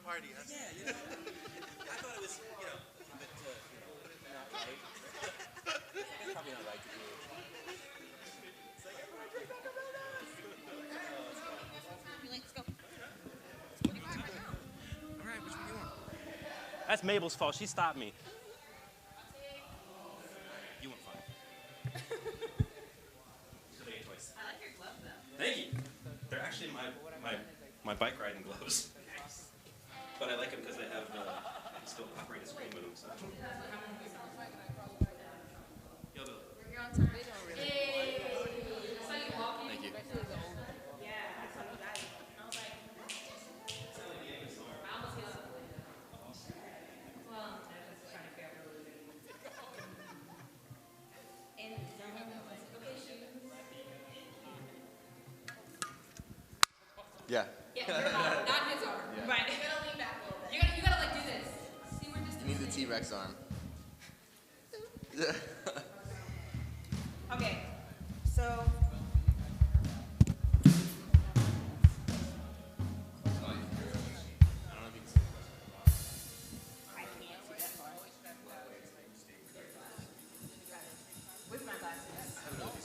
party. Huh? Yeah, you know. I thought it was, you know, a bit, not right. It's probably not right to do. It's like, everyone drink back up right now. Let's go. It's 45 right now. All right, which one do you want? That's Mabel's fault. She stopped me. You want fun. I like your gloves though. Thank you. They're actually my bike riding gloves. But I like them because they have I can still operate a screen with them. So. Yo, Bill. You're on time. They don't really. Hey. I saw you walking. Thank you. Yeah, I saw you guys. And I was like, I almost hit something. Well, I was just trying to figure out where we were going. And okay, shoes. Yeah. Yeah, your arm, not his arm. Yeah. Right. You gotta lean back a little bit. You gotta like do this. See, we're just. You need the T-Rex arm. Okay, so. I can't see that far. With my glasses.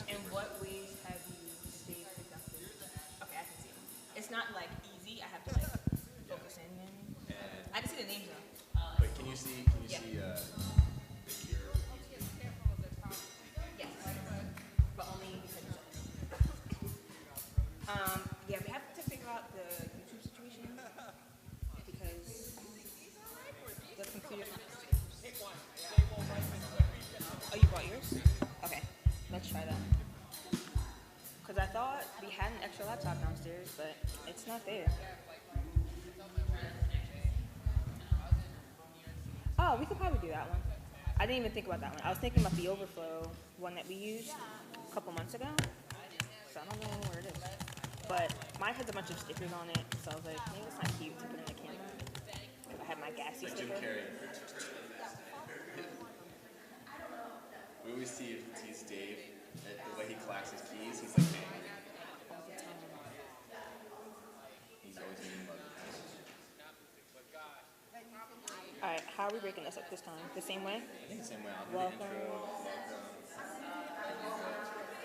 In what ways have you stayed productive? Okay, I can see them. It's not like easy. I have to like focus in. I can see the names though. Wait, can you see? Yeah. Yes. But only because yeah, we have to figure out the YouTube situation because the computer's not. Oh, you brought yours? Okay, let's try that. Because I thought we had an extra laptop downstairs, but it's not there. Oh, we could probably do that one. I didn't even think about that one. I was thinking about the overflow one that we used a couple months ago. So I don't know where it is. But mine has a bunch of stickers on it, so I was like, maybe it's not cute to put in the camera. I had my gassy Like Jim sticker. Carrey. We always tease Dave at the way he clacks his keys. He's like, man. He's always eating mug. Alright, how are we breaking this up this time? The same way? I think the same way. I'll do Welcome. the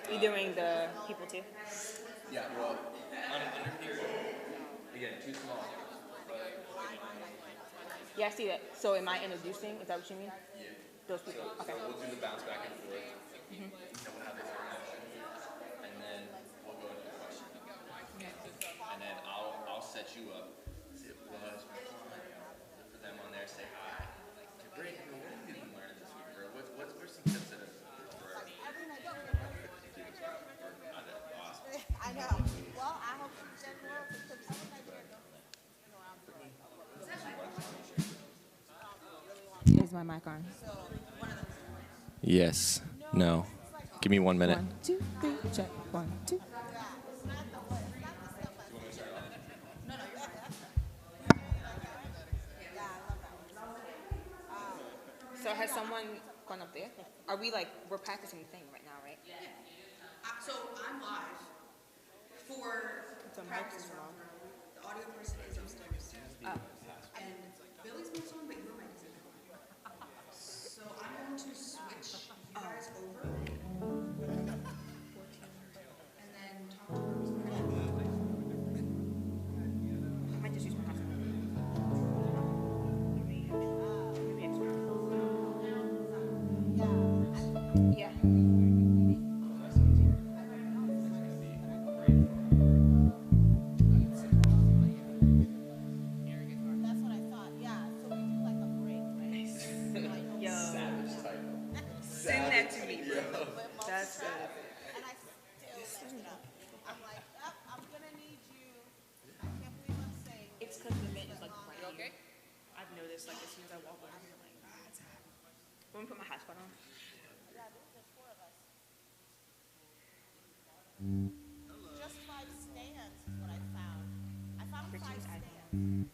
intro. You doing the people too? Yeah, well, under here, again, too small. Yeah, I see that. So am I introducing? Is that what you mean? Yeah. Those people? Okay. So we'll do the bounce back and forth. You know how they interaction. And then we'll go into the question. And then I'll set you up. See if it was. Look for them on there. Say hi. To break. What have you been learning this week, bro? What's some tips that have worked? Awesome. I know. Well, I hope you said more because Is my mic on? Yes. No. Give me 1 minute. 1, 2, 3, check. 1, 2. So has someone gone up there? Are we like, we're practicing the thing right now, right? Yeah. So I'm live for The mic practice is run. wrong. The audio person is upstairs. Oh. And Billy's mic's on, but your mic isn't on. So I'm going to switch you guys over. And then talk to her. I might just use my hotspot. Maybe extra. Yeah. that's what I thought. Yeah, so we do like a break, right? Yo, Savage title. send that to me, bro. That's good. And I still messed up. I'm like, I'm gonna need you. I can't believe I'm saying. It's because the mint is like right here. I've noticed like as soon as I walk over here, I'm like, it's hot. Let me put my hotspot on. Yeah, there's just 4 of us. Just 5 stands is what I found. I found 5 Richie's stands. iPhone.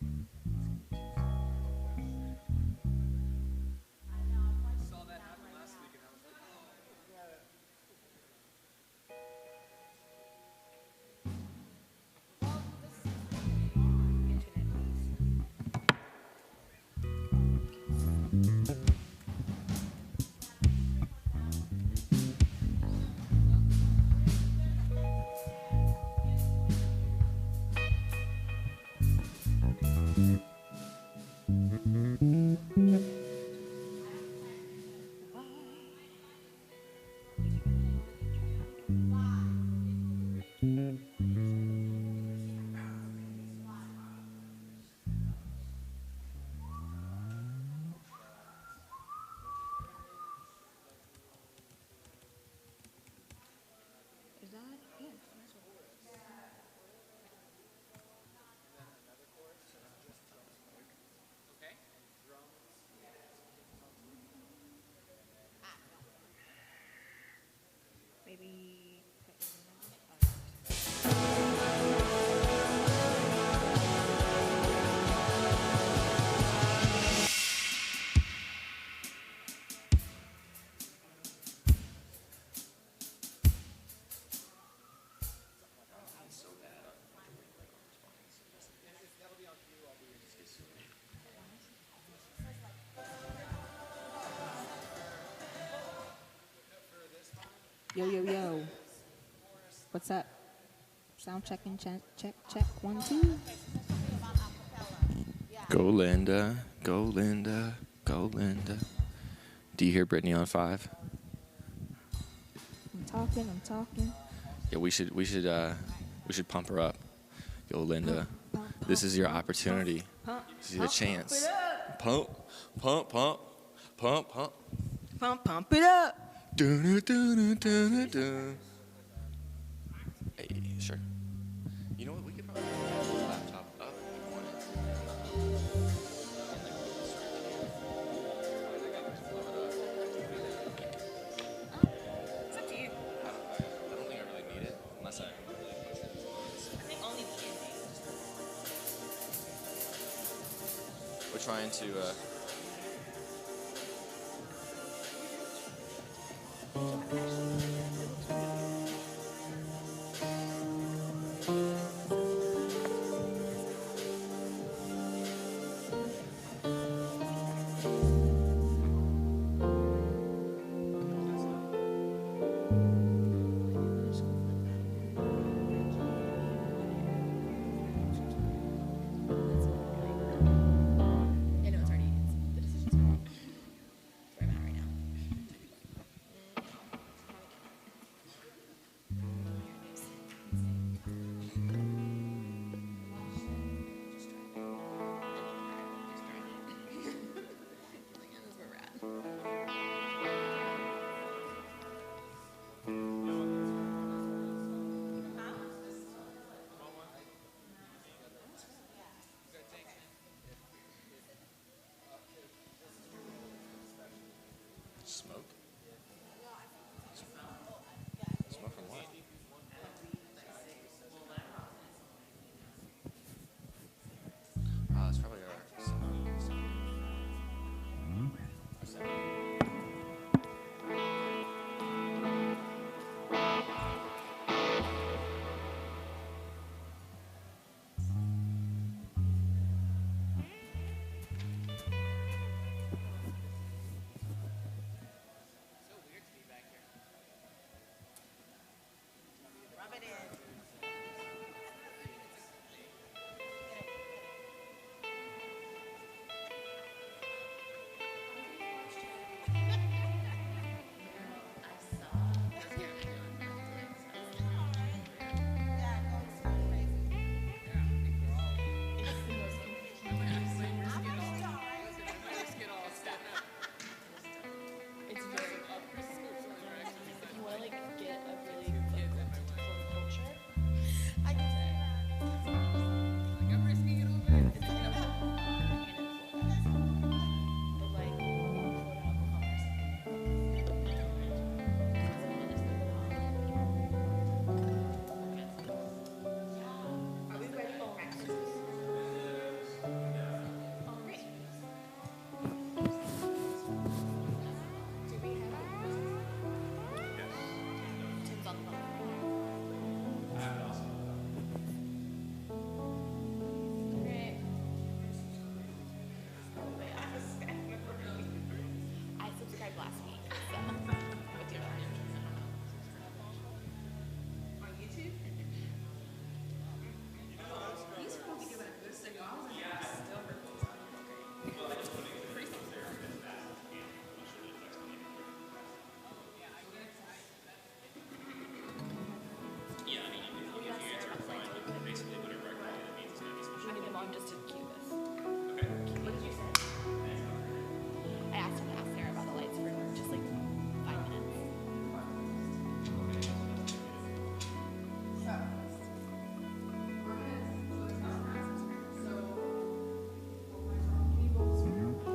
I know. I'm like, saw that happen last week, and I was like, well, this is Internet, please. Yo, yo, yo. What's up? Sound checking, check, 1, 2. Go Linda, go Linda, go Linda. Do you hear Brittany on 5? I'm talking. Yeah, we should pump her up. Yo Linda, this is your opportunity. This is your chance. Pump it up. Hey, sure. You know what? We could probably put the laptop up if you wanted. It's up to you. I don't think I really need it unless I really push it. I think only the end. We're trying to. Smoke? Smoke from what? It's probably our sound. Rub it in.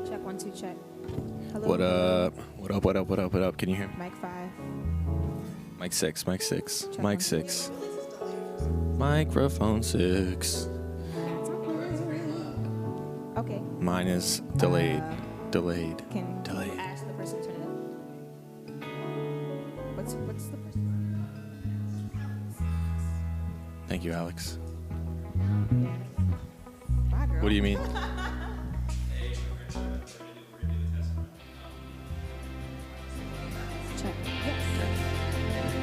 Check, 1, 2, check. Hello. What up? What up? What up? What up? What up? Can you hear me? Mic 5. Mic 6. Mic 6. Check Mic 1, 2. 6. Microphone 6. Okay. Mine is delayed. Delayed. Can Delayed. you ask the person to turn it up? What's the person? Thank you, Alex. Bye, girl. What do you mean? Check. Yes.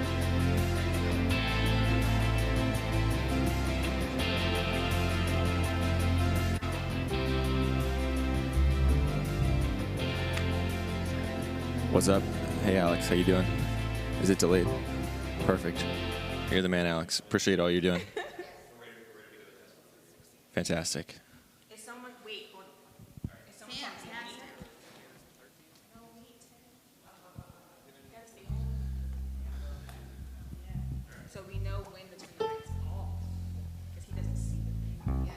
What's up? Hey, Alex. How you doing? Is it delayed? Perfect. You're the man, Alex. Appreciate all you're doing. Fantastic. Is someone, wait, hold on. Is someone Fantastic. So we know when to turn the lights off, because he doesn't see them. Yeah.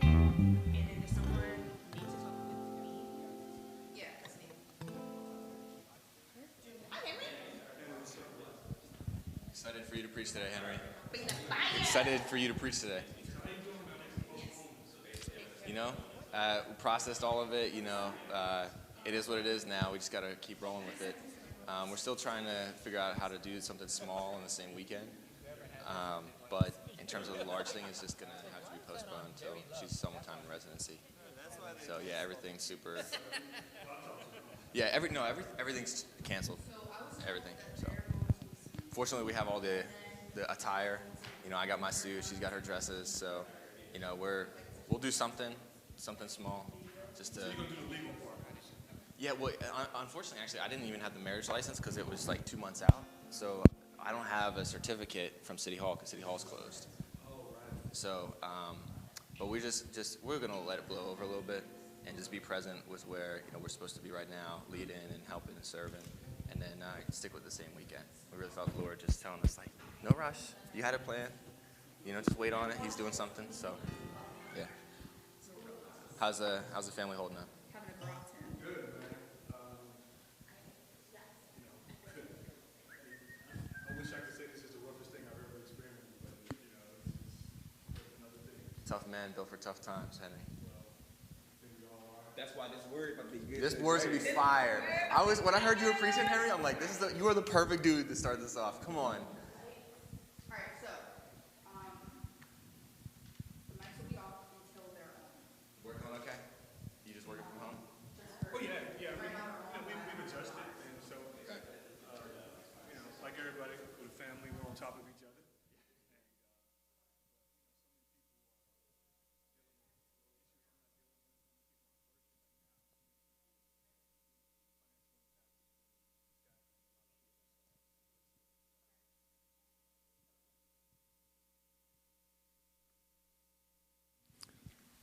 And then does someone need to talk with me? Yeah, because Hi, Henry. Excited for you to preach today, Henry. Bring the fire. Excited for you to preach today. You know, we processed all of it. You know, it is what it is now. We just got to keep rolling with it. We're still trying to figure out how to do something small in the same weekend. But in terms of the large thing, it's just going to have to be postponed until she's sometime in residency. So yeah, everything's super. Yeah, everything's canceled. Everything. So fortunately, we have all the attire. You know, I got my suit. She's got her dresses. So, you know, we'll do something small, just to. Yeah, well, unfortunately, actually, I didn't even have the marriage license because it was like 2 months out. So I don't have a certificate from City Hall because City Hall's closed. So, but we're we're gonna let it blow over a little bit and just be present with where we're supposed to be right now, lead in and helping and serving, and then stick with the same weekend. We really felt the Lord just telling us like, no rush. You had a plan. Just wait on it. He's doing something. So, yeah. How's the family holding up? Having a garage sale. Good, man. I wish I could say this is the roughest thing I've ever experienced, but it's another thing. Tough man built for tough times, Henry. That's why this word might be good. This word's gonna be fire. When I heard you were preaching, Henry, I'm like, you are the perfect dude to start this off. Come on. All right, so, the mics will be off until they're on. Working okay? You just working from home? Oh, yeah. We've adjusted, and so, like everybody with a family, we're on top of each other.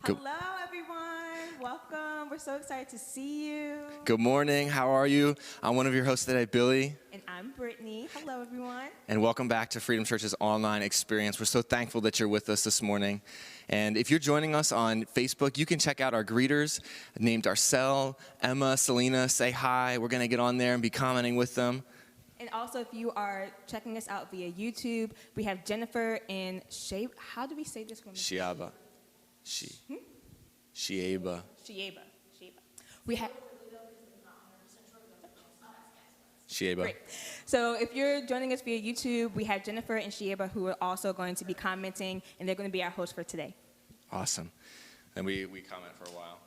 Good- Hello, everyone. Welcome. We're so excited to see you. Good morning. How are you? I'm one of your hosts today, Billy. And I'm Brittany. Hello, everyone. And welcome back to Freedom Church's online experience. We're so thankful that you're with us this morning. And if you're joining us on Facebook, you can check out our greeters named Arcel, Emma, Selena. Say hi. We're going to get on there and be commenting with them. And also, if you are checking us out via YouTube, we have Jennifer and Shay. How do we say this woman? Shiaba. Shiaba. Shieba. We have. Shiaba. Great. So if you're joining us via YouTube, we have Jennifer and Shieba who are also going to be commenting, and they're going to be our hosts for today. Awesome. And we comment for a while.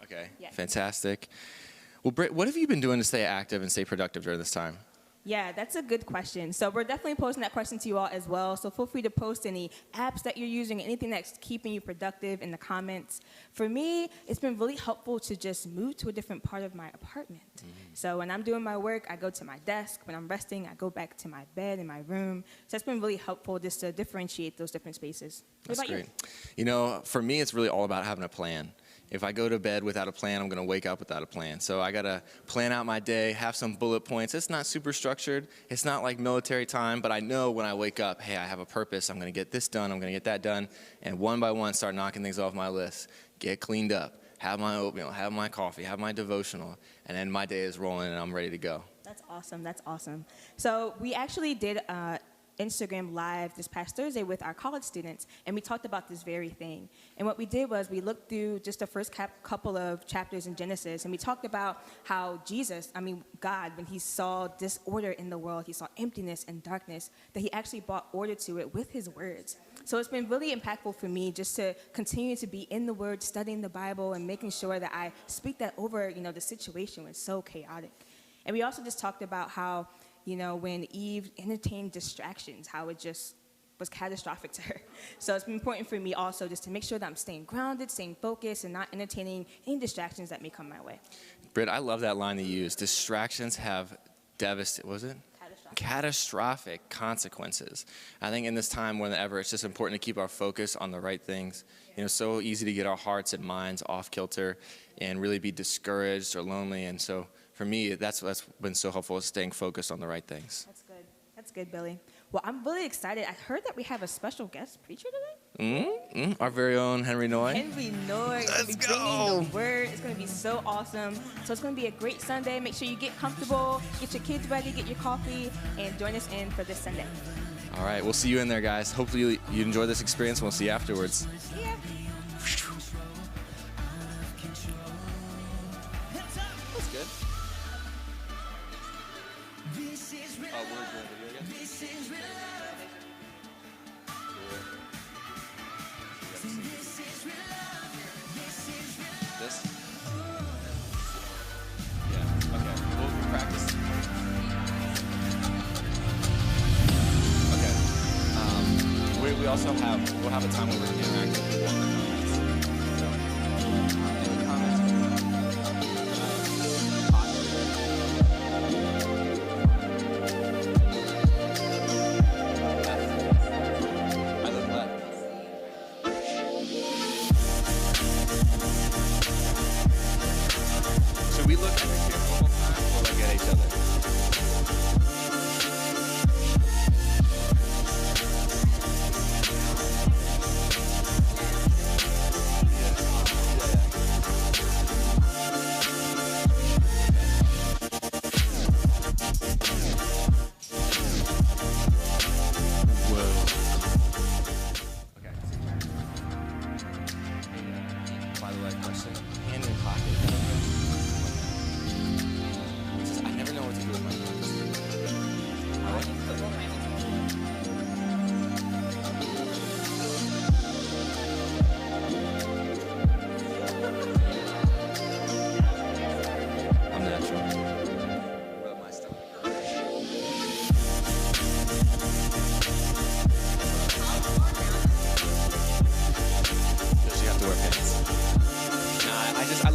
Okay. Yes. Fantastic. Well, Britt, what have you been doing to stay active and stay productive during this time? Yeah, that's a good question. So we're definitely posting that question to you all as well. So feel free to post any apps that you're using, anything that's keeping you productive in the comments. For me, it's been really helpful to just move to a different part of my apartment. So when I'm doing my work, I go to my desk. When I'm resting, I go back to my bed in my room. So it's been really helpful just to differentiate those different spaces. What That's about great. For me, it's really all about having a plan. If I go to bed without a plan, I'm going to wake up without a plan. So I got to plan out my day, have some bullet points. It's not super structured. It's not like military time, but I know when I wake up, hey, I have a purpose. I'm going to get this done. I'm going to get that done. And one by one, start knocking things off my list. Get cleaned up. Have my oatmeal. Have my coffee. Have my devotional. And then my day is rolling and I'm ready to go. That's awesome. That's awesome. So we actually did Instagram Live this past Thursday with our college students, and we talked about this very thing. And what we did was we looked through just the first couple of chapters in Genesis, and we talked about how God, when he saw disorder in the world, he saw emptiness and darkness, that he actually brought order to it with his words. So it's been really impactful for me just to continue to be in the Word, studying the Bible, and making sure that I speak that over, the situation was so chaotic. And we also just talked about how when Eve entertained distractions, how it just was catastrophic to her. So it's been important for me also just to make sure that I'm staying grounded, staying focused, and not entertaining any distractions that may come my way. Britt, I love that line that you used. Distractions have catastrophic consequences. I think in this time more than ever, it's just important to keep our focus on the right things. You know, so easy to get our hearts and minds off kilter and really be discouraged or lonely. And so for me, that's been so helpful, is staying focused on the right things. That's good. That's good, Billy. Well, I'm really excited. I heard that we have a special guest preacher today. Our very own Henry Noy. Henry Noy is going to be bringing the word. It's going to be so awesome. So it's going to be a great Sunday. Make sure you get comfortable, get your kids ready, get your coffee, and join us in for this Sunday. All right, we'll see you in there, guys. Hopefully you enjoy this experience, and we'll see you afterwards. See ya. That's good. Oh, we're doing video again? This? Yeah, okay. We'll practice. Okay. We also we'll have a time where we're going to interact with people in the comments. So, in the comments, I look left. Should we look at the camera the whole time or look at each other? By the way, question. Hand in your pocket. It's just, I never know what to do with my hands. I like I'm natural. Rub my stomach. Does she have to wear pants? Nah, I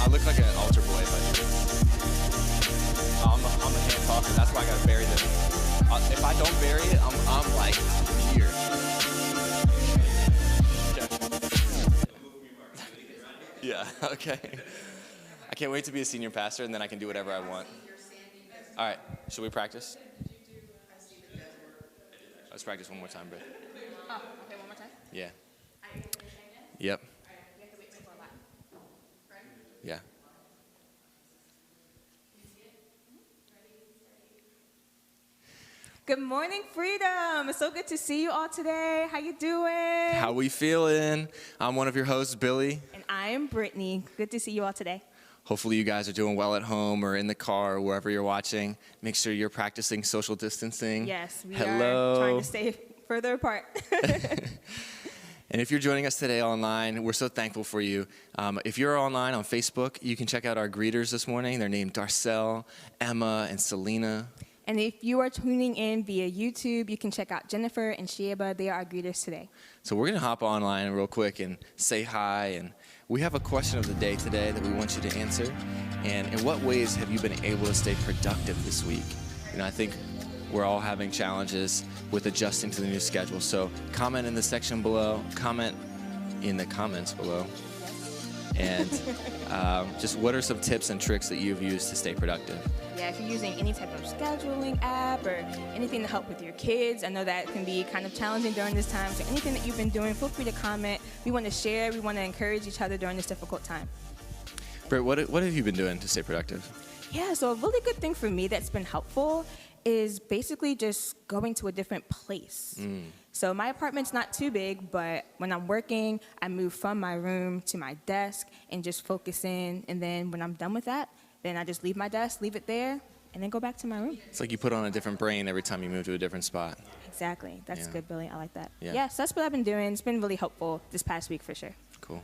look like an altar boy if I do this. I'm a hand talker. That's why I gotta bury them. If I don't bury it, I'm like here. Okay. Yeah. Okay. I can't wait to be a senior pastor, and then I can do whatever I want. All right. Should we practice? Let's practice one more time, bro. Oh, okay, one more time. Yeah. Yep. Yeah. Good morning, Freedom. It's so good to see you all today. How you doing? How we feeling? I'm one of your hosts, Billy. And I am Brittany. Good to see you all today. Hopefully you guys are doing well at home or in the car or wherever you're watching. Make sure you're practicing social distancing. Yes, we Hello. are trying to stay further apart. And if you're joining us today online, we're so thankful for you. If you're online on Facebook, you can check out our greeters this morning. They're named Darcel, Emma, and Selena. And if you are tuning in via YouTube, you can check out Jennifer and Sheba. They are our greeters today. So we're going to hop online real quick and say hi. And we have a question of the day today that we want you to answer. And in what ways have you been able to stay productive this week? You know, I think we're all having challenges with adjusting to the new schedule. So comment in the section below, comment in the comments below. And just what are some tips and tricks that you've used to stay productive? Yeah, if you're using any type of scheduling app or anything to help with your kids, I know that can be kind of challenging during this time. So anything that you've been doing, feel free to comment. We want to share. We want to encourage each other during this difficult time. Britt, what have you been doing to stay productive? Yeah, so a really good thing for me that's been helpful is basically just going to a different place. So my apartment's not too big, but when I'm working, I move from my room to my desk and just focus in. And then when I'm done with that, then I just leave my desk, leave it there, and then go back to my room. It's like you put on a different brain every time you move to a different spot. Exactly. That's good, Billy. I like that. Yeah. So that's what I've been doing. It's been really helpful this past week for sure. Cool.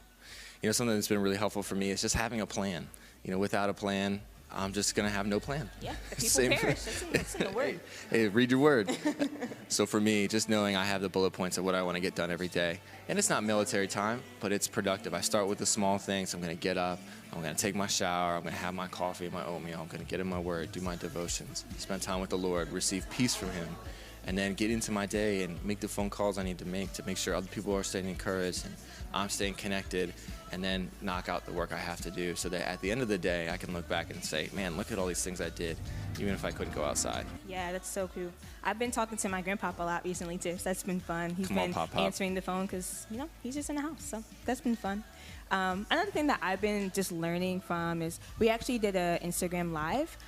You know, something that's been really helpful for me is just having a plan. You know, without a plan, I'm just going to have no plan. Yeah, the people Same. perish. It's in the word. Hey, read your word. So for me, just knowing I have the bullet points of what I want to get done every day. And it's not military time, but it's productive. I start with the small things. I'm going to get up. I'm going to take my shower. I'm going to have my coffee, my oatmeal. I'm going to get in my word, do my devotions, spend time with the Lord, receive peace from him, and then get into my day and make the phone calls I need to make sure other people are staying encouraged and I'm staying connected, and then knock out the work I have to do so that at the end of the day, I can look back and say, man, look at all these things I did, even if I couldn't go outside. Yeah, that's so cool. I've been talking to my grandpapa a lot recently, too, so that's been fun. He's Come on, been Pop. answering the phone because, he's just in the house, so that's been fun. Another thing that I've been just learning from is we actually did an Instagram Live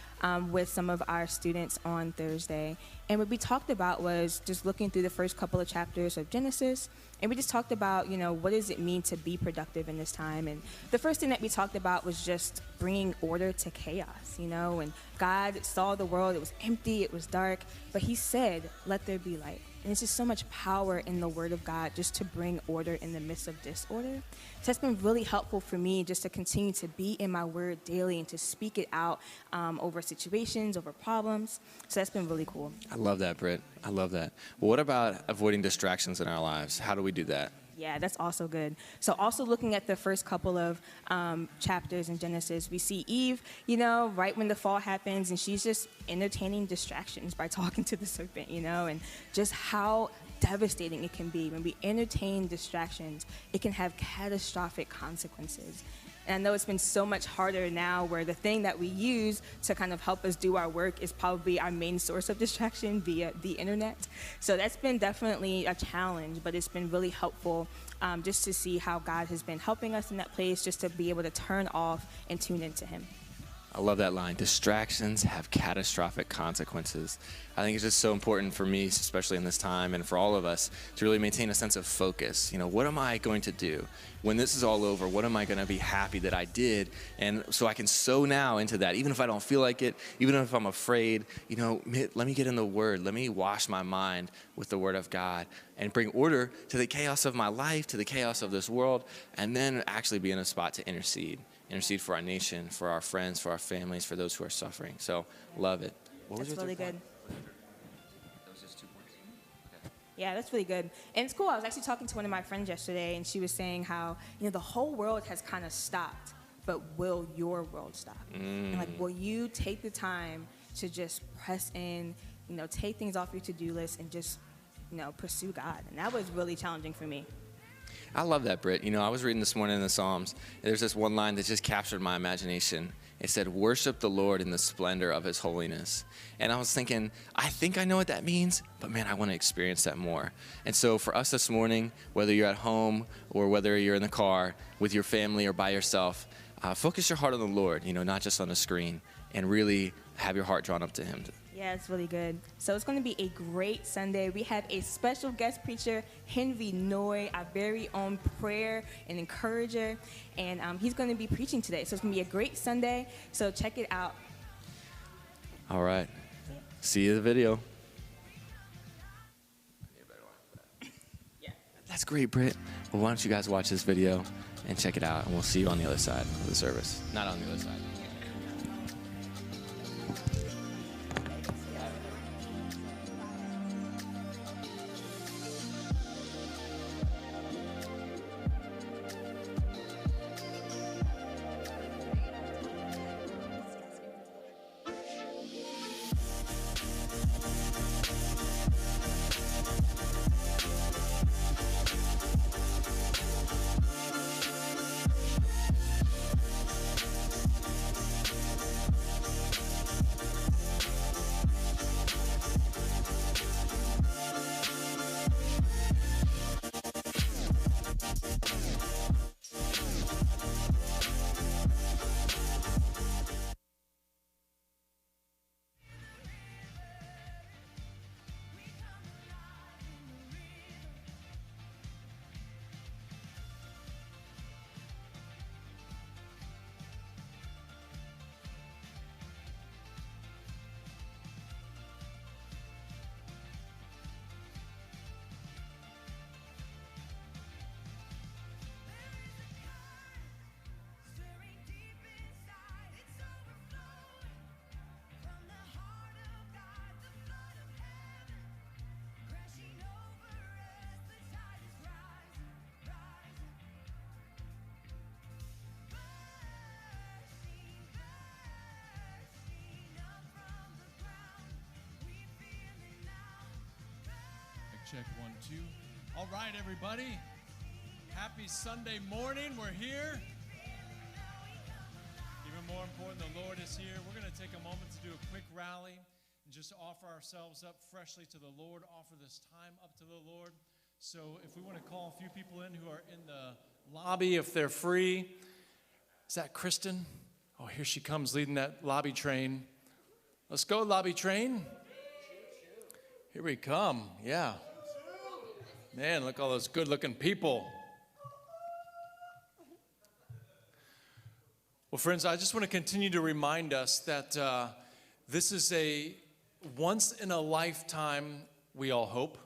with some of our students on Thursday. And what we talked about was just looking through the first couple of chapters of Genesis. And we just talked about, what does it mean to be productive in this time? And the first thing that we talked about was just bringing order to chaos, and God saw the world, it was empty, it was dark, but he said, let there be light. And it's just so much power in the word of God just to bring order in the midst of disorder. So that's been really helpful for me just to continue to be in my word daily and to speak it out over situations, over problems. So that's been really cool. I love that, Britt. I love that. Well, what about avoiding distractions in our lives? How do we do that? Yeah, that's also good. So also looking at the first couple of chapters in Genesis, we see Eve, right when the fall happens, and she's just entertaining distractions by talking to the serpent, and just how devastating it can be. When we entertain distractions, it can have catastrophic consequences. And I know it's been so much harder now where the thing that we use to kind of help us do our work is probably our main source of distraction via the internet. So that's been definitely a challenge, but it's been really helpful just to see how God has been helping us in that place, just to be able to turn off and tune into him. I love that line. Distractions have catastrophic consequences. I think it's just so important for me, especially in this time, and for all of us, to really maintain a sense of focus. What am I going to do? When this is all over, what am I going to be happy that I did? And so I can sow now into that, even if I don't feel like it, even if I'm afraid, let me get in the Word. Let me wash my mind with the Word of God and bring order to the chaos of my life, to the chaos of this world, and then actually be in a spot to intercede for our nation, for our friends, for our families, for those who are suffering. So, love it. What was That's your really third good. point? That was just 2 points. Okay. Yeah, that's really good. And it's cool. I was actually talking to one of my friends yesterday, and she was saying how, the whole world has kind of stopped, but will your world stop? And will you take the time to just press in, take things off your to-do list and just, pursue God? And that was really challenging for me. I love that, Britt. I was reading this morning in the Psalms. There's this one line that just captured my imagination. It said, worship the Lord in the splendor of his holiness. And I was thinking, I think I know what that means, but man, I want to experience that more. And so for us this morning, whether you're at home or whether you're in the car with your family or by yourself, focus your heart on the Lord, not just on the screen, and really have your heart drawn up to him. Yeah, it's really good. So it's going to be a great Sunday. We have a special guest preacher, Henry Noy, our very own prayer and encourager, and he's going to be preaching today. So it's going to be a great Sunday, so check it out. All right. See you in the video. Yeah. That's great, Britt. Well, why don't you guys watch this video and check it out, and we'll see you on the other side of the service. Not on the other side. check, 1, 2. All right, everybody. Happy Sunday morning. We're here. Even more important, the Lord is here. We're going to take a moment to do a quick rally and just offer ourselves up freshly to the Lord, offer this time up to the Lord. So if we want to call a few people in who are in the lobby, if they're free. Is that Kristen? Oh, here she comes leading that lobby train. Let's go, lobby train. Here we come. Yeah. Man, look at all those good-looking people. Well, friends, I just want to continue to remind us that this is a once-in-a-lifetime, we all hope,